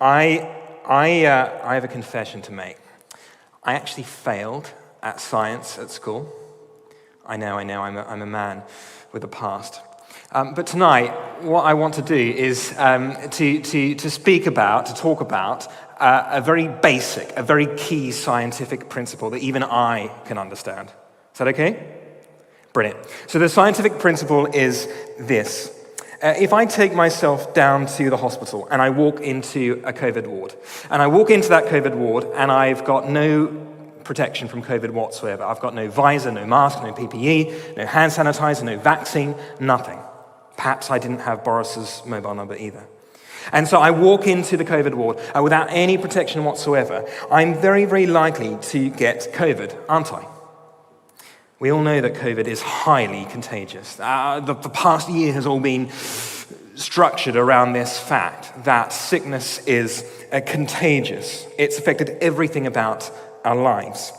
I have a confession to make. I actually failed at science at school. I know, I'm a man with a past. But tonight, what I want to do is to talk about a very basic, a very key scientific principle that even I can understand. Is that okay? Brilliant. So the scientific principle is this. If I take myself down to the hospital and I walk into a COVID ward, and I walk into that COVID ward and I've got no protection from COVID whatsoever. I've got no visor, no mask, no PPE, no hand sanitizer, no vaccine, nothing. Perhaps I didn't have Boris's mobile number either. And so I walk into the COVID ward without any protection whatsoever. I'm very, very likely to get COVID, aren't I? We all know that COVID is highly contagious. The past year has all been structured around this fact that sickness is contagious. It's affected everything about our lives.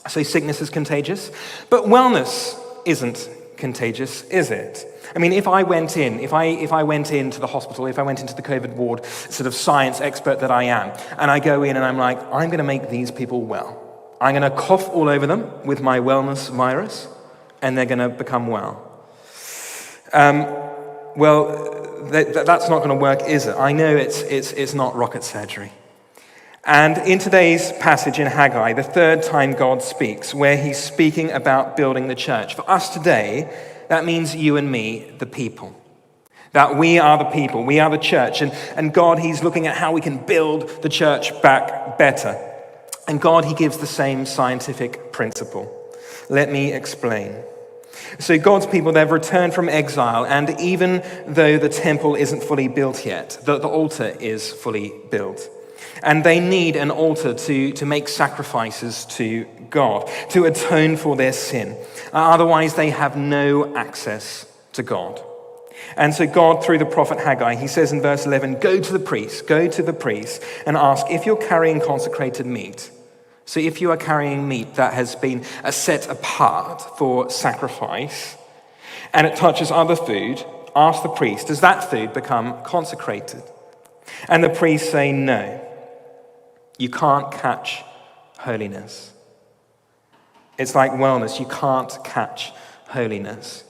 So sickness is contagious, but wellness isn't contagious, is it? I mean, if I went into the hospital, if I went into the COVID ward, sort of science expert that I am, and I go in and I'm like, I'm going to make these people well. I'm going to cough all over them with my wellness virus, and they're going to become well. That's not going to work, is it? I know it's not rocket surgery. And in today's passage in Haggai, the third time God speaks, where he's speaking about building the church. For us today, that means you and me, the people. That we are the people, we are the church. And God, he's looking at how we can build the church back better. And God, he gives the same scientific principle. Let me explain. So God's people, they've returned from exile, and even though the temple isn't fully built yet, the altar is fully built. And they need an altar to make sacrifices to God, to atone for their sin. Otherwise, they have no access to God. And so God, through the prophet Haggai, he says in verse 11, go to the priest and ask if you're carrying consecrated meat. So if you are carrying meat that has been set apart for sacrifice, and it touches other food, ask the priest, does that food become consecrated? And the priests say, no, you can't catch holiness. It's like wellness, you can't catch holiness.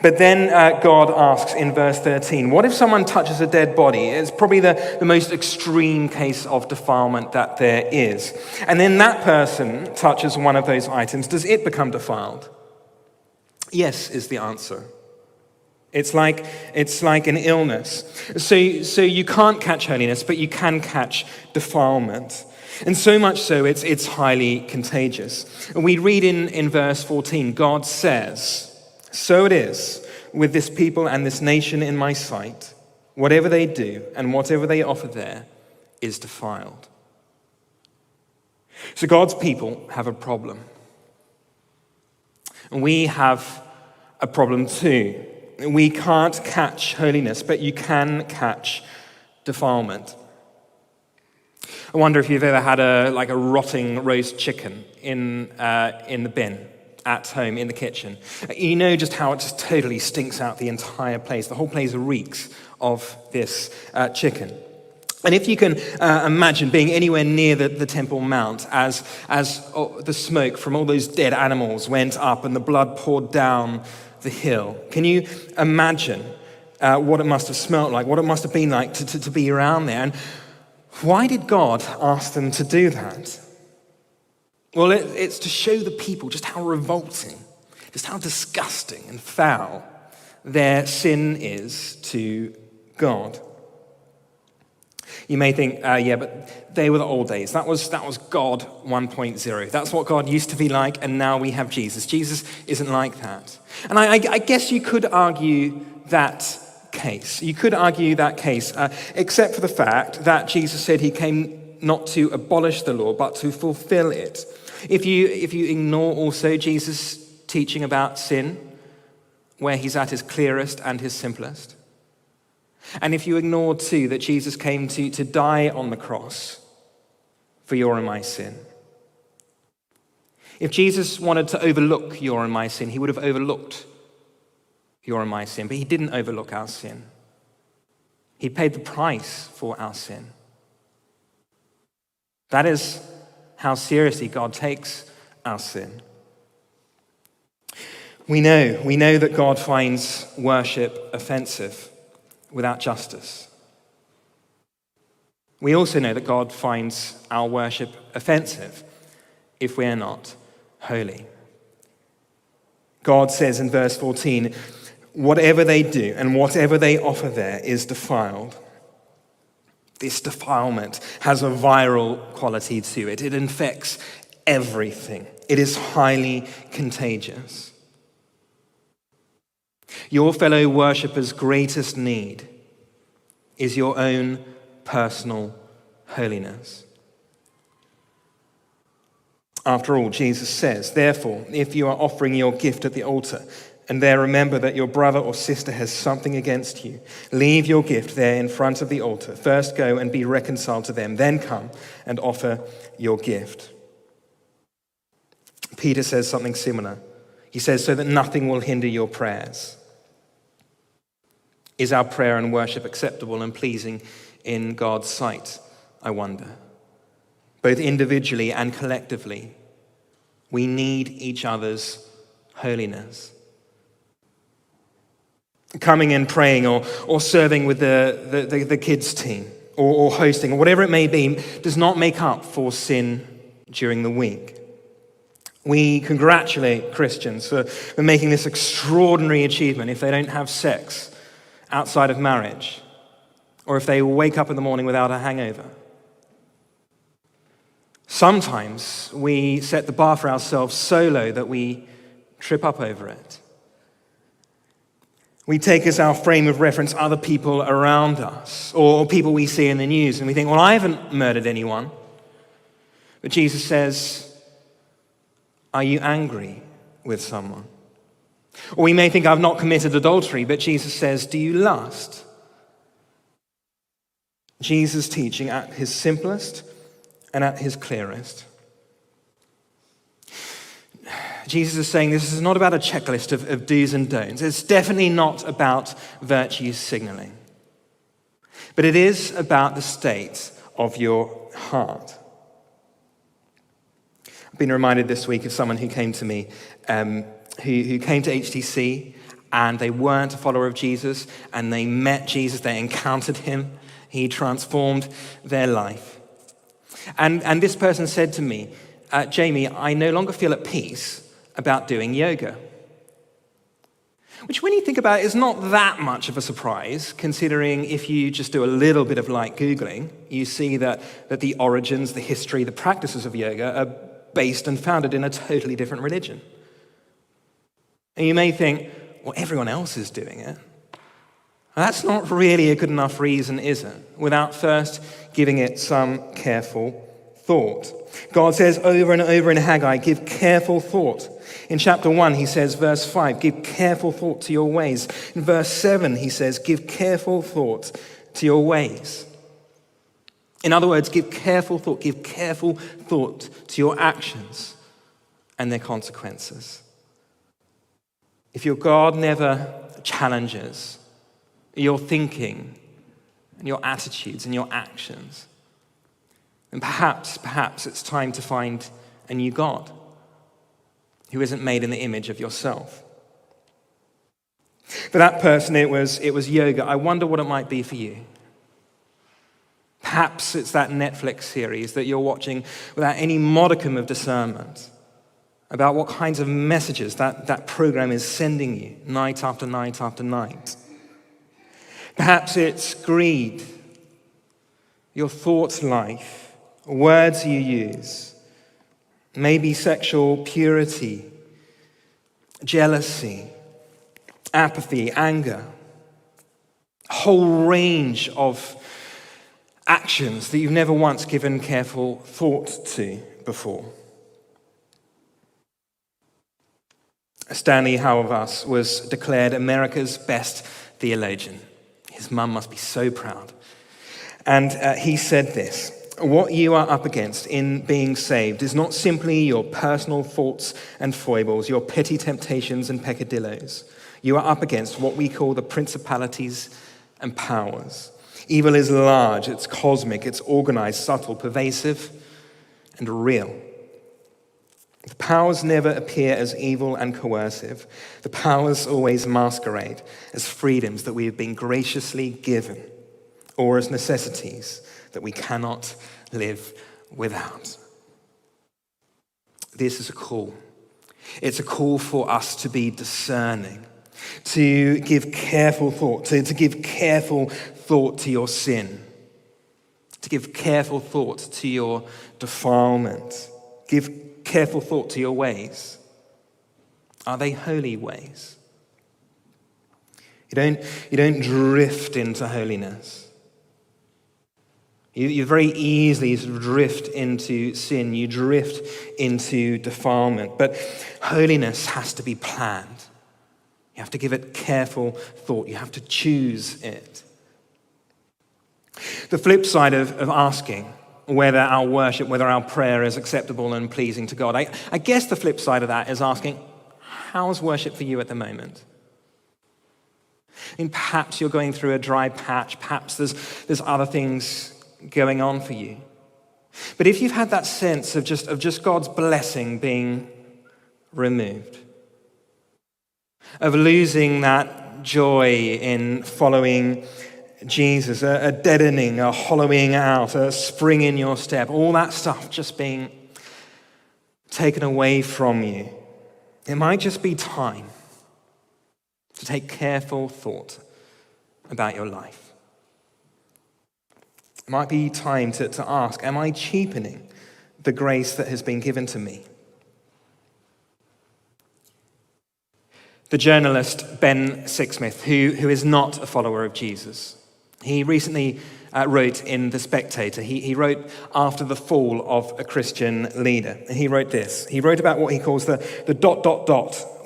But then God asks in verse 13, what if someone touches a dead body? It's probably the most extreme case of defilement that there is. And then that person touches one of those items. Does it become defiled? Yes, is the answer. It's like an illness. So you can't catch holiness, but you can catch defilement. And so much so, it's highly contagious. And we read in verse 14, God says, so it is with this people and this nation in my sight. Whatever they do and whatever they offer there is defiled. So God's people have a problem. And we have a problem too. We can't catch holiness, but you can catch defilement. I wonder if you've ever had a rotting roast chicken in the bin at home in the kitchen. You know just how it just totally stinks out the entire place. The whole place reeks of this chicken. And if you can imagine being anywhere near the Temple Mount as the smoke from all those dead animals went up and the blood poured down the hill, can you imagine what it must have smelled like, what it must have been like to be around there? And why did God ask them to do that? Well, it's to show the people just how revolting, just how disgusting and foul their sin is to God. You may think, but they were the old days. That was God 1.0. That's what God used to be like, and now we have Jesus. Jesus isn't like that. And I guess you could argue that case. You could argue that case, except for the fact that Jesus said he came not to abolish the law, but to fulfill it. If you ignore also Jesus' teaching about sin, where he's at his clearest and his simplest, and if you ignore too that Jesus came to die on the cross for your and my sin. If Jesus wanted to overlook your and my sin, he would have overlooked your and my sin, but he didn't overlook our sin. He paid the price for our sin. That is how seriously God takes our sin. We know that God finds worship offensive without justice. We also know that God finds our worship offensive if we are not holy. God says in verse 14, whatever they do and whatever they offer there is defiled. This defilement has a viral quality to it. It infects everything. It is highly contagious. Your fellow worshipper's greatest need is your own personal holiness. After all, Jesus says, therefore, if you are offering your gift at the altar, and there remember that your brother or sister has something against you, leave your gift there in front of the altar. First go and be reconciled to them, then come and offer your gift. Peter says something similar. He says, so that nothing will hinder your prayers. Is our prayer and worship acceptable and pleasing in God's sight, I wonder? Both individually and collectively, we need each other's holiness. Coming and praying or serving with the kids' team or hosting or whatever it may be does not make up for sin during the week. We congratulate Christians for making this extraordinary achievement if they don't have sex outside of marriage or if they wake up in the morning without a hangover. Sometimes we set the bar for ourselves so low that we trip up over it. We take as our frame of reference other people around us or people we see in the news and we think, well, I haven't murdered anyone. But Jesus says, are you angry with someone? Or we may think, I've not committed adultery, but Jesus says, do you lust? Jesus' teaching at his simplest and at his clearest. Jesus is saying this is not about a checklist of do's and don'ts. It's definitely not about virtue signaling. But it is about the state of your heart. I've been reminded this week of someone who came to me, who came to HTC, and they weren't a follower of Jesus, and they met Jesus, they encountered him, he transformed their life. And this person said to me, Jamie, I no longer feel at peace about doing yoga. Which, when you think about it, is not that much of a surprise, considering if you just do a little bit of light Googling, you see that the origins, the history, the practices of yoga are based and founded in a totally different religion. And you may think, well, everyone else is doing it. Well, that's not really a good enough reason, is it? Without first giving it some careful thought. God says over and over in Haggai, give careful thought. In chapter 1, he says, verse 5, give careful thought to your ways. In verse 7, he says, give careful thought to your ways. In other words, give careful thought to your actions and their consequences. If your God never challenges your thinking and your attitudes and your actions, then perhaps it's time to find a new God who isn't made in the image of yourself. For that person, it was yoga. I wonder what it might be for you. Perhaps it's that Netflix series that you're watching without any modicum of discernment about what kinds of messages that program is sending you night after night after night. Perhaps it's greed, your thoughts life, words you use, maybe sexual purity, jealousy, apathy, anger, a whole range of actions that you've never once given careful thought to before. Stanley Hauerwas was declared America's best theologian. His mum must be so proud. And he said this: what you are up against in being saved is not simply your personal faults and foibles, your petty temptations and peccadillos. You are up against what we call the principalities and powers. Evil is large, it's cosmic, it's organized, subtle, pervasive, and real. The powers never appear as evil and coercive. The powers always masquerade as freedoms that we have been graciously given, or as necessities that we cannot live without. This is a call. It's a call for us to be discerning, to give careful thought, to give careful thought to your sin, to give careful thought to your defilement, give careful thought to your ways. Are they holy ways? You don't drift into holiness. You very easily drift into sin. You drift into defilement. But holiness has to be planned. You have to give it careful thought. You have to choose it. The flip side of asking whether our worship, whether our prayer is acceptable and pleasing to God, I guess the flip side of that is asking, how's worship for you at the moment? I mean, perhaps you're going through a dry patch. Perhaps there's other things going on for you. But if you've had that sense of just God's blessing being removed, of losing that joy in following Jesus, a deadening, a hollowing out, a spring in your step, all that stuff just being taken away from you, it might just be time to take careful thought about your life. It might be time to ask, am I cheapening the grace that has been given to me? The journalist Ben Sixsmith, who is not a follower of Jesus, he recently wrote in The Spectator. He wrote after the fall of a Christian leader. And he wrote this. He wrote about what he calls the ...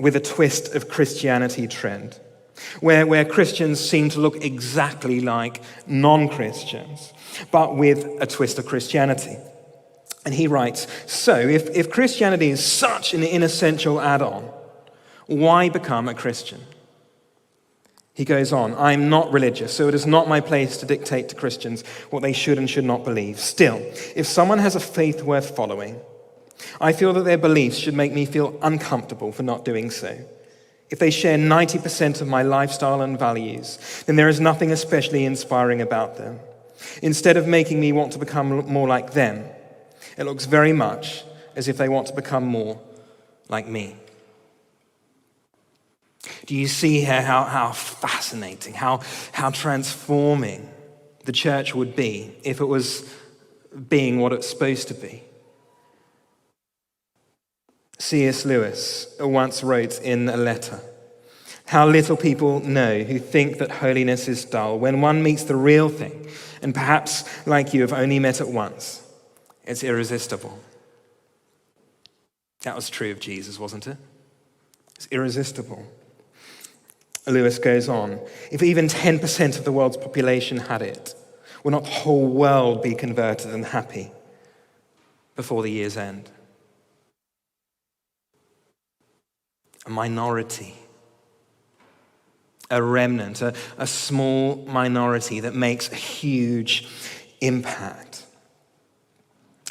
with a twist of Christianity trend, where Christians seem to look exactly like non-Christians, but with a twist of Christianity. And he writes, so if Christianity is such an inessential add-on, why become a Christian? He goes on, I'm not religious, so it is not my place to dictate to Christians what they should and should not believe. Still, if someone has a faith worth following, I feel that their beliefs should make me feel uncomfortable for not doing so. If they share 90% of my lifestyle and values, then there is nothing especially inspiring about them. Instead of making me want to become more like them, it looks very much as if they want to become more like me. Do you see here how fascinating, how transforming the church would be if it was being what it's supposed to be? C.S. Lewis once wrote in a letter, how little people know who think that holiness is dull. When one meets the real thing, and perhaps like you have only met it once, it's irresistible. That was true of Jesus, wasn't it? It's irresistible. Lewis goes on, if even 10% of the world's population had it, will not the whole world be converted and happy before the year's end? A minority, a remnant, a small minority that makes a huge impact.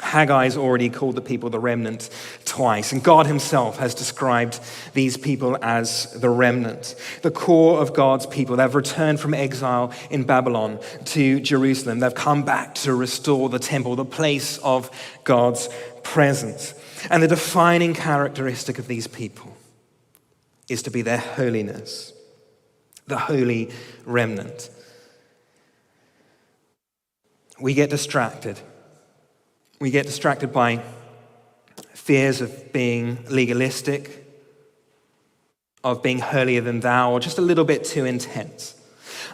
Haggai's already called the people the remnant twice, and God himself has described these people as the remnant, the core of God's people. They've returned from exile in Babylon to Jerusalem. They've come back to restore the temple, the place of God's presence. And the defining characteristic of these people is to be their holiness, the holy remnant. We get distracted. We get distracted by fears of being legalistic, of being holier than thou, or just a little bit too intense.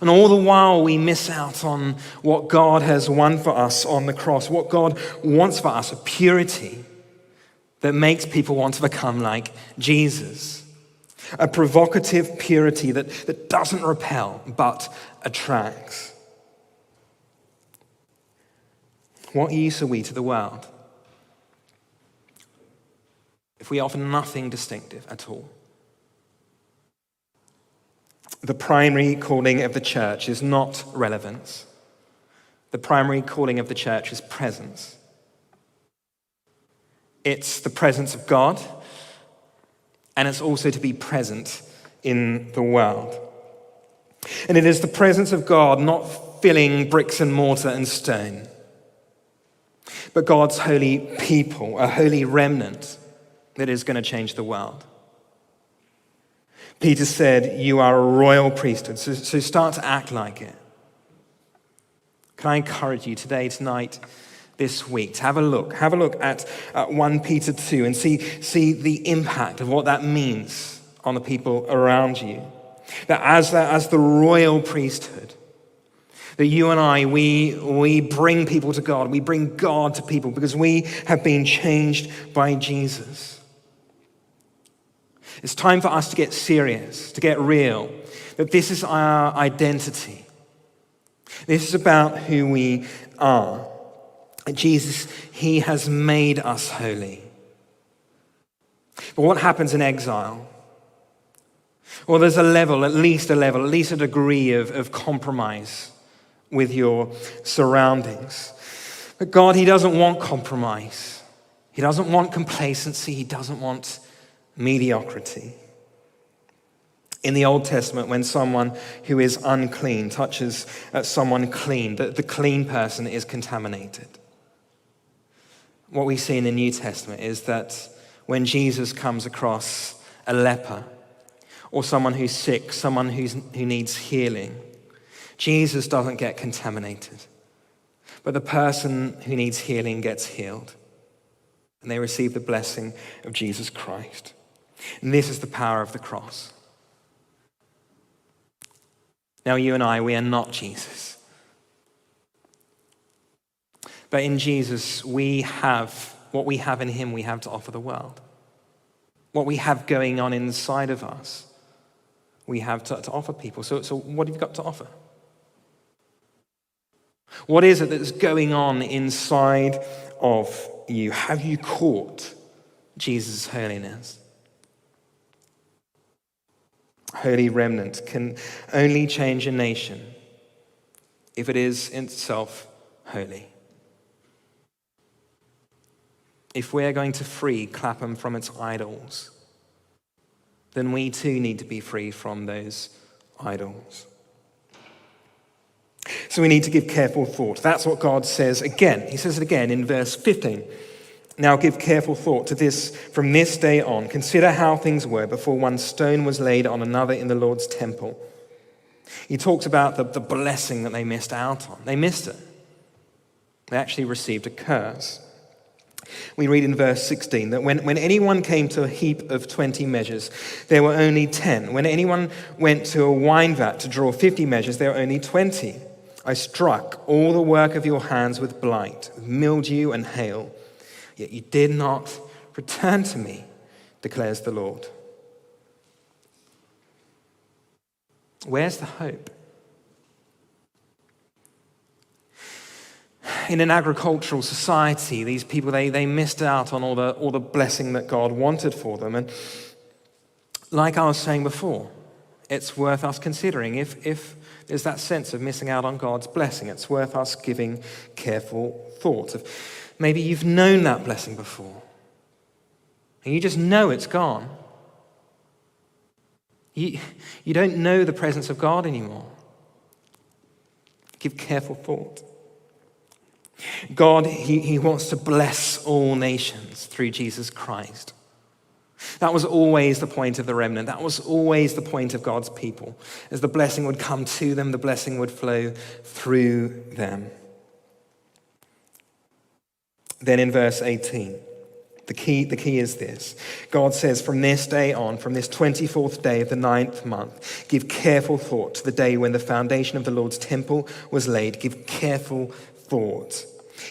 And all the while we miss out on what God has won for us on the cross, what God wants for us, a purity that makes people want to become like Jesus. A provocative purity that doesn't repel, but attracts. What use are we to the world if we offer nothing distinctive at all? The primary calling of the church is not relevance, the primary calling of the church is presence. It's the presence of God, and it's also to be present in the world. And it is the presence of God not filling bricks and mortar and stone, but God's holy people, a holy remnant that is going to change the world. Peter said, you are a royal priesthood, so start to act like it. Can I encourage you today, tonight, this week, to have a look at 1 Peter 2 and see the impact of what that means on the people around you. That as the royal priesthood, that you and I, we bring people to God. We bring God to people because we have been changed by Jesus. It's time for us to get serious, to get real, that this is our identity. This is about who we are. Jesus, he has made us holy. But what happens in exile? Well, there's at least a degree of compromise with your surroundings. But God, he doesn't want compromise. He doesn't want complacency. He doesn't want mediocrity. In the Old Testament, when someone who is unclean touches someone clean, the clean person is contaminated. What we see in the New Testament is that when Jesus comes across a leper or someone who's sick, someone who needs healing, Jesus doesn't get contaminated, but the person who needs healing gets healed, and they receive the blessing of Jesus Christ. And this is the power of the cross. Now, you and I, we are not Jesus. But in Jesus, we have what we have in him, we have to offer the world. What we have going on inside of us, we have to offer people. So what have you got to offer? What is it that's going on inside of you? Have you caught Jesus' holiness? Holy Remnant can only change a nation if it is in itself holy. If we're going to free Clapham from its idols, then we too need to be free from those idols. So we need to give careful thought. That's what God says again. He says it again in verse 15. Now give careful thought to this from this day on. Consider how things were before one stone was laid on another in the Lord's temple. He talks about the blessing that they missed out on. They missed it. They actually received a curse. We read in verse 16 that when anyone came to a heap of 20 measures, there were only 10. When anyone went to a wine vat to draw 50 measures, there were only 20. I struck all the work of your hands with blight, with mildew and hail. Yet you did not return to me, declares the Lord. Where's the hope? In an agricultural society, these people, they missed out on all the blessing that God wanted for them. And like I was saying before, it's worth us considering if there's that sense of missing out on God's blessing. It's worth us giving careful thought. Maybe you've known that blessing before, and you just know it's gone. You don't know the presence of God anymore. Give careful thought. God, he wants to bless all nations through Jesus Christ. That was always the point of the remnant. That was always the point of God's people. As the blessing would come to them, the blessing would flow through them. Then in verse 18, the key is this. God says, from this day on, from this 24th day of the 9th month, give careful thought to the day when the foundation of the Lord's temple was laid. Give careful thought.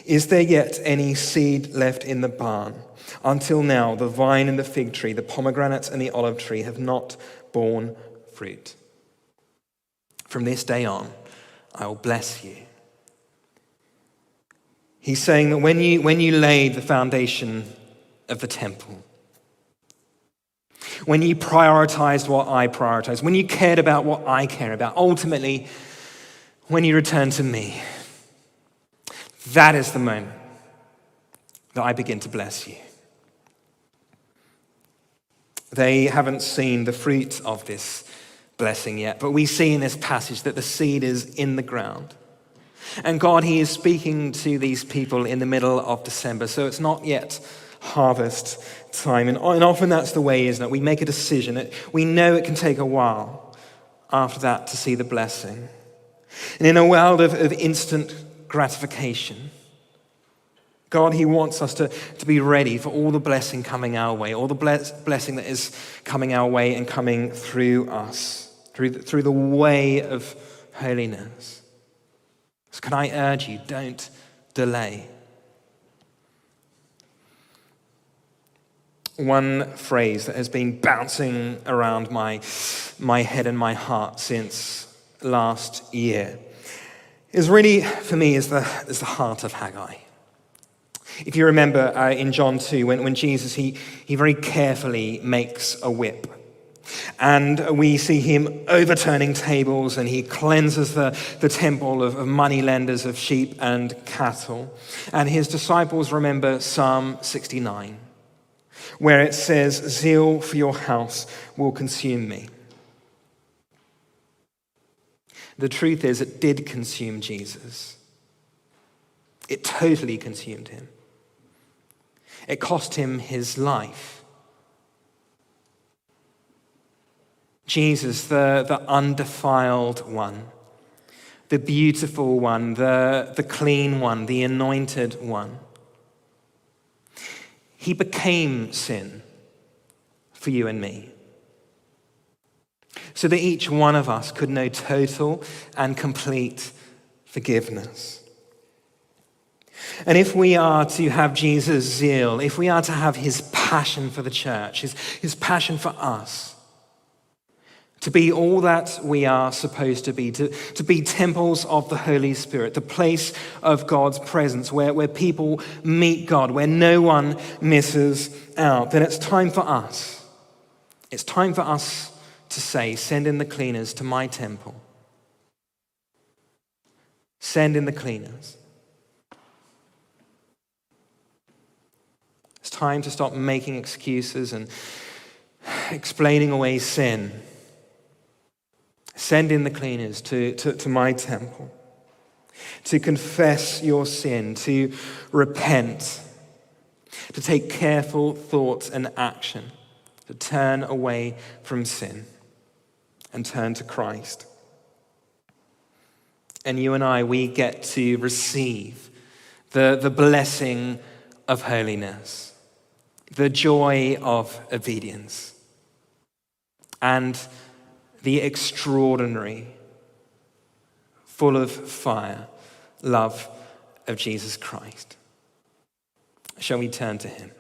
Is there yet any seed left in the barn? Until now, the vine and the fig tree, the pomegranate and the olive tree have not borne fruit. From this day on, I will bless you. He's saying that when you laid the foundation of the temple, when you prioritized what I prioritize, when you cared about what I care about, ultimately, when you return to me, that is the moment that I begin to bless you. They haven't seen the fruit of this blessing yet, but we see in this passage that the seed is in the ground. And God, he is speaking to these people in the middle of December, so it's not yet harvest time. And often that's the way, isn't it? We make a decision. We know it can take a while after that to see the blessing. And in a world of instant gratification, God, he wants us to be ready for all the blessing coming our way, all the blessing that is coming our way and coming through us, through the way of holiness. So can I urge you, don't delay. One phrase that has been bouncing around my head and my heart since last year is really, for me, is the heart of Haggai. If you remember in John 2, when Jesus, he very carefully makes a whip. And we see him overturning tables, and he cleanses the temple of moneylenders, of sheep and cattle. And his disciples remember Psalm 69, where it says, "Zeal for your house will consume me." The truth is, it did consume Jesus. It totally consumed him. It cost him his life. Jesus, the undefiled one, the beautiful one, the clean one, the anointed one. He became sin for you and me, so that each one of us could know total and complete forgiveness. And if we are to have Jesus' zeal, if we are to have his passion for the church, his passion for us, to be all that we are supposed to be temples of the Holy Spirit, the place of God's presence where people meet God, where no one misses out, then it's time for us. It's time for us to say, "Send in the cleaners to my temple. Send in the cleaners." It's time to stop making excuses and explaining away sin. Send in the cleaners to my temple, to confess your sin, to repent, to take careful thought and action, to turn away from sin and turn to Christ. And you and I, we get to receive the blessing of holiness, the joy of obedience, and the extraordinary, full of fire, love of Jesus Christ. Shall we turn to him?